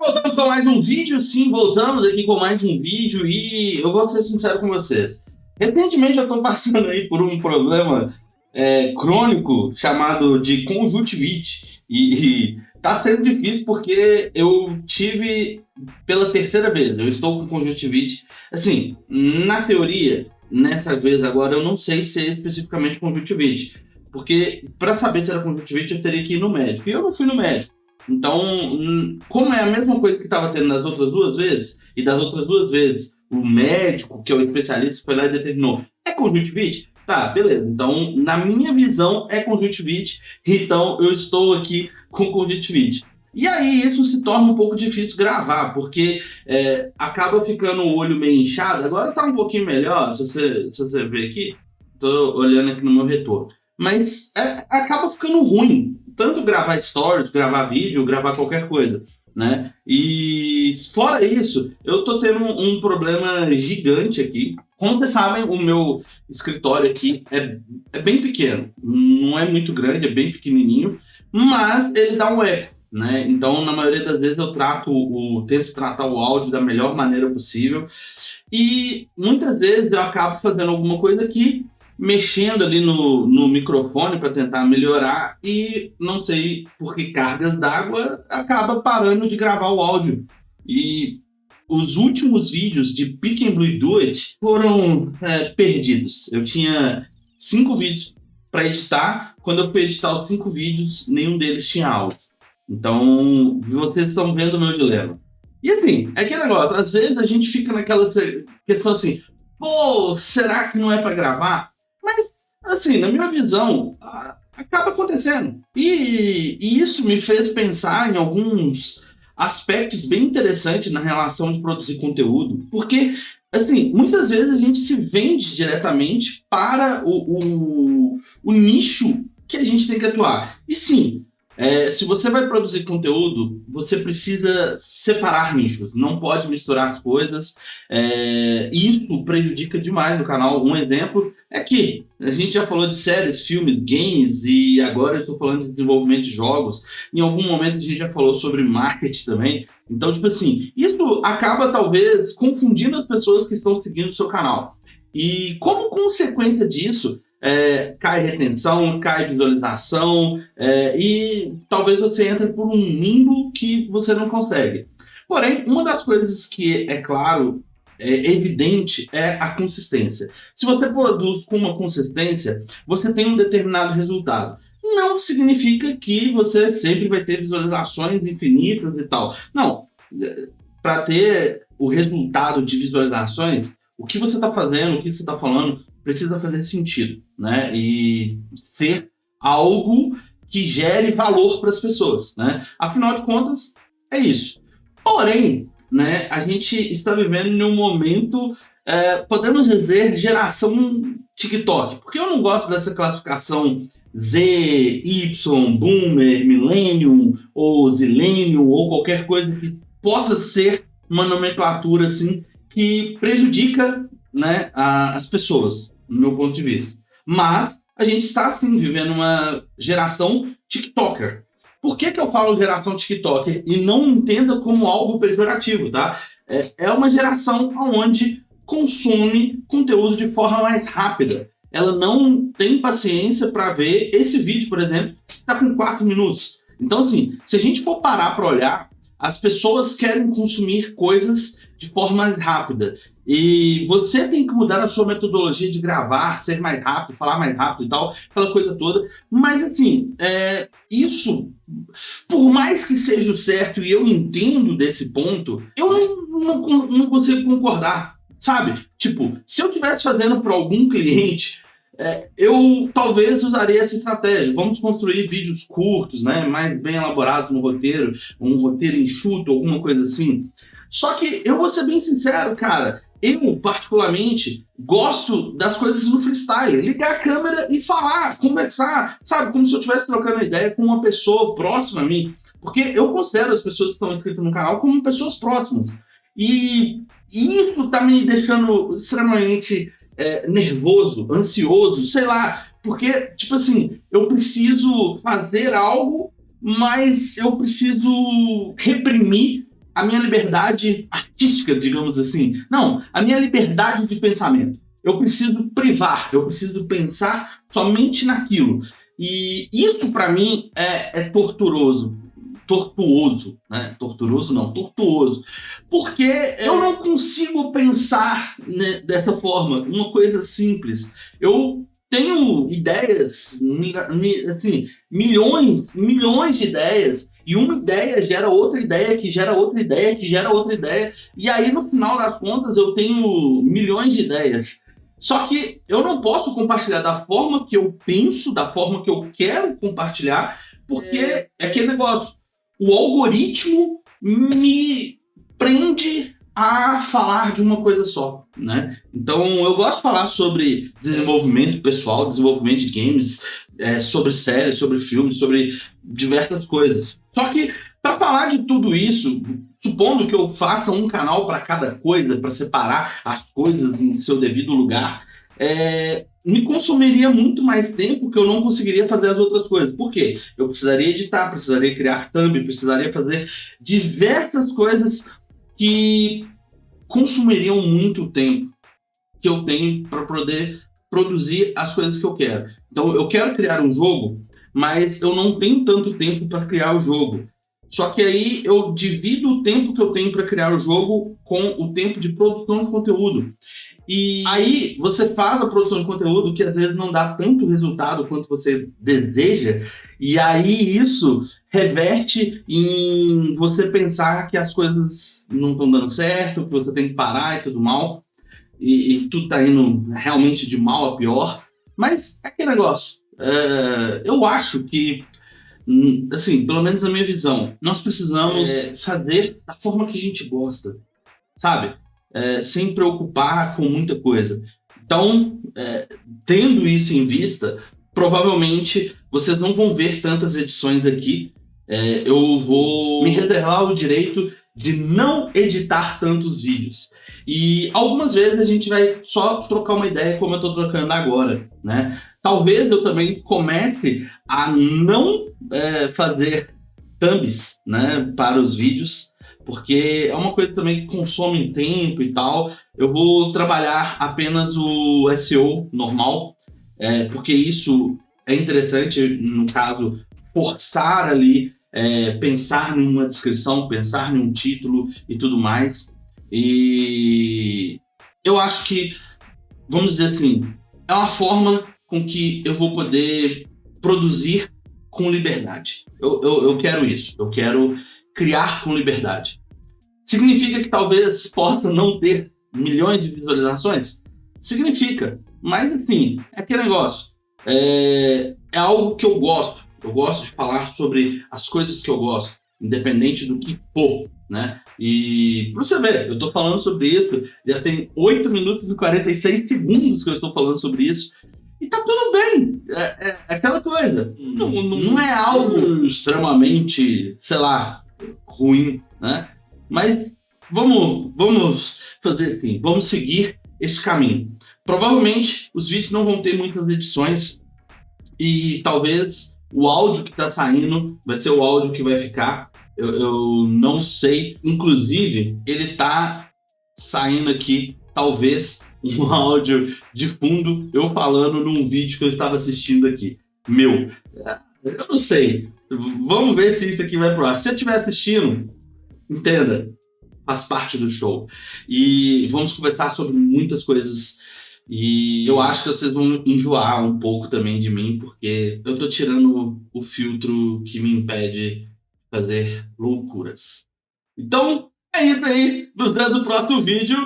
Voltamos com mais um vídeo, sim, voltamos aqui com mais um vídeo e eu vou ser sincero com vocês. Recentemente eu tô passando aí por um problema crônico chamado de conjuntivite e tá sendo difícil porque eu tive pela terceira vez, eu estou com conjuntivite. Assim, na teoria, nessa vez agora eu não sei se é especificamente conjuntivite, porque para saber se era conjuntivite eu teria que ir no médico e eu não fui no médico. Então, como é a mesma coisa que estava tendo nas outras duas vezes, e das outras duas vezes o médico, que é o especialista, foi lá e determinou, é conjuntivite? Tá, beleza. Então, na minha visão, é conjuntivite, então eu estou aqui com conjuntivite. E aí isso se torna um pouco difícil gravar, porque acaba ficando o olho meio inchado. Agora tá um pouquinho melhor, se você ver aqui, tô olhando aqui no meu retorno. Mas acaba ficando ruim, tanto gravar stories, gravar vídeo, gravar qualquer coisa, né? E fora isso, eu tô tendo um problema gigante aqui. Como vocês sabem, o meu escritório aqui é bem pequeno, não é muito grande, é bem pequenininho, mas ele dá um eco, né? Então, na maioria das vezes eu tento tratar o áudio da melhor maneira possível e muitas vezes eu acabo fazendo alguma coisa aqui, mexendo ali no microfone para tentar melhorar e não sei por que cargas d'água acaba parando de gravar o áudio. E os últimos vídeos de Pick and Blue Do It foram perdidos. Eu tinha 5 vídeos para editar. Quando eu fui editar os 5 vídeos, nenhum deles tinha áudio. Então, vocês estão vendo o meu dilema. E assim, é aquele negócio, às vezes a gente fica naquela questão assim, pô, será que não é para gravar? Mas, assim, na minha visão, acaba acontecendo. E isso me fez pensar em alguns aspectos bem interessantes na relação de produzir conteúdo. Porque, assim, muitas vezes a gente se vende diretamente para o nicho que a gente tem que atuar. E sim, se você vai produzir conteúdo, você precisa separar nichos, não pode misturar as coisas. Isso prejudica demais o canal. Um exemplo é que a gente já falou de séries, filmes, games, e agora eu estou falando de desenvolvimento de jogos. Em algum momento a gente já falou sobre marketing também. Então, tipo assim, isso acaba talvez confundindo as pessoas que estão seguindo o seu canal. E como consequência disso, cai retenção, cai visualização, e talvez você entre por um limbo que você não consegue. Porém, uma das coisas que é claro, evidente, é a consistência. Se você produz com uma consistência, você tem um determinado resultado. Não significa que você sempre vai ter visualizações infinitas e tal. Não, para ter o resultado de visualizações, o que você está fazendo, o que você está falando, precisa fazer sentido, né? E ser algo que gere valor para as pessoas, né? Afinal de contas, é isso. Porém, né, a gente está vivendo em um momento, podemos dizer, geração TikTok, porque eu não gosto dessa classificação Z, Y, Boomer, Millennium, ou Zillennium, ou qualquer coisa que possa ser uma nomenclatura assim que prejudica, né, as pessoas, no meu ponto de vista. Mas a gente está, sim, vivendo uma geração TikToker. Por que eu falo geração TikToker? E não entenda como algo pejorativo, tá? É uma geração onde consome conteúdo de forma mais rápida. Ela não tem paciência para ver esse vídeo, por exemplo, que está com 4 minutos. Então, assim, se a gente for parar para olhar, as pessoas querem consumir coisas de forma mais rápida. E você tem que mudar a sua metodologia de gravar, ser mais rápido, falar mais rápido e tal, aquela coisa toda. Mas, assim, isso, por mais que seja o certo e eu entendo desse ponto, eu não consigo concordar, sabe? Tipo, se eu estivesse fazendo para algum cliente, eu talvez usaria essa estratégia. Vamos construir vídeos curtos, né, mais bem elaborados no roteiro, um roteiro enxuto, alguma coisa assim. Só que eu vou ser bem sincero, cara, eu particularmente gosto das coisas no freestyle, ligar a câmera e falar, conversar, sabe, como se eu estivesse trocando ideia com uma pessoa próxima a mim, porque eu considero as pessoas que estão inscritas no canal como pessoas próximas. E isso tá me deixando extremamente nervoso, ansioso, sei lá, porque, tipo assim, eu preciso fazer algo, mas eu preciso reprimir a minha liberdade artística, digamos assim. Não, a minha liberdade de pensamento. Eu preciso privar, eu preciso pensar somente naquilo. E isso para mim é torturoso. Tortuoso, né? Torturoso não, tortuoso. Porque eu não consigo pensar, né, dessa forma, uma coisa simples. Eu tenho ideias, assim, milhões de ideias, e uma ideia gera outra ideia, que gera outra ideia, que gera outra ideia, e aí no final das contas eu tenho milhões de ideias. Só que eu não posso compartilhar da forma que eu penso, da forma que eu quero compartilhar, porque é aquele negócio, o algoritmo me prende a falar de uma coisa só, né? Então eu gosto de falar sobre desenvolvimento pessoal, desenvolvimento de games, sobre séries, sobre filmes, sobre diversas coisas. Só que para falar de tudo isso, supondo que eu faça um canal para cada coisa, para separar as coisas em seu devido lugar, me consumiria muito mais tempo que eu não conseguiria fazer as outras coisas. Por quê? Eu precisaria editar, precisaria criar thumb, precisaria fazer diversas coisas que consumiriam muito tempo que eu tenho para poder produzir as coisas que eu quero. Então, eu quero criar um jogo, mas eu não tenho tanto tempo para criar o jogo. Só que aí eu divido o tempo que eu tenho para criar o jogo com o tempo de produção de conteúdo. E aí você faz a produção de conteúdo que às vezes não dá tanto resultado quanto você deseja, e aí isso reverte em você pensar que as coisas não estão dando certo, que você tem que parar e tudo mal, e tudo tá indo realmente de mal a pior. Mas é aquele negócio, eu acho que, assim, pelo menos na minha visão, nós precisamos fazer da forma que a gente gosta, sabe? Sem preocupar com muita coisa. Então, tendo isso em vista, provavelmente vocês não vão ver tantas edições aqui. Eu vou me reservar o direito de não editar tantos vídeos. E algumas vezes a gente vai só trocar uma ideia como eu estou trocando agora, né? Talvez eu também comece a não fazer thumbs, né, para os vídeos, porque é uma coisa também que consome tempo e tal. Eu vou trabalhar apenas o SEO normal, porque isso é interessante, no caso, forçar ali, pensar numa descrição, pensar num título e tudo mais. E eu acho que, vamos dizer assim, é uma forma com que eu vou poder produzir com liberdade. Eu quero isso, eu quero criar com liberdade. Significa que talvez possa não ter milhões de visualizações? Significa, mas assim, é aquele negócio. É algo que eu gosto. Eu gosto de falar sobre as coisas que eu gosto, independente do que for, né? E pra você ver, eu tô falando sobre isso, já tem 8 minutos e 46 segundos que eu estou falando sobre isso, e tá tudo bem. É aquela coisa. Não é algo extremamente, sei lá, ruim, né? Mas vamos fazer assim, vamos seguir esse caminho. Provavelmente os vídeos não vão ter muitas edições e talvez o áudio que está saindo vai ser o áudio que vai ficar. Eu não sei. Inclusive, ele tá saindo aqui, talvez, um áudio de fundo, eu falando num vídeo que eu estava assistindo aqui. Eu não sei. Vamos ver se isso aqui vai pro ar. Se você estiver assistindo, entenda, faz parte do show. E vamos conversar sobre muitas coisas. E eu acho que vocês vão enjoar um pouco também de mim, porque eu tô tirando o filtro que me impede de fazer loucuras. Então, é isso aí. Nos vemos no próximo vídeo.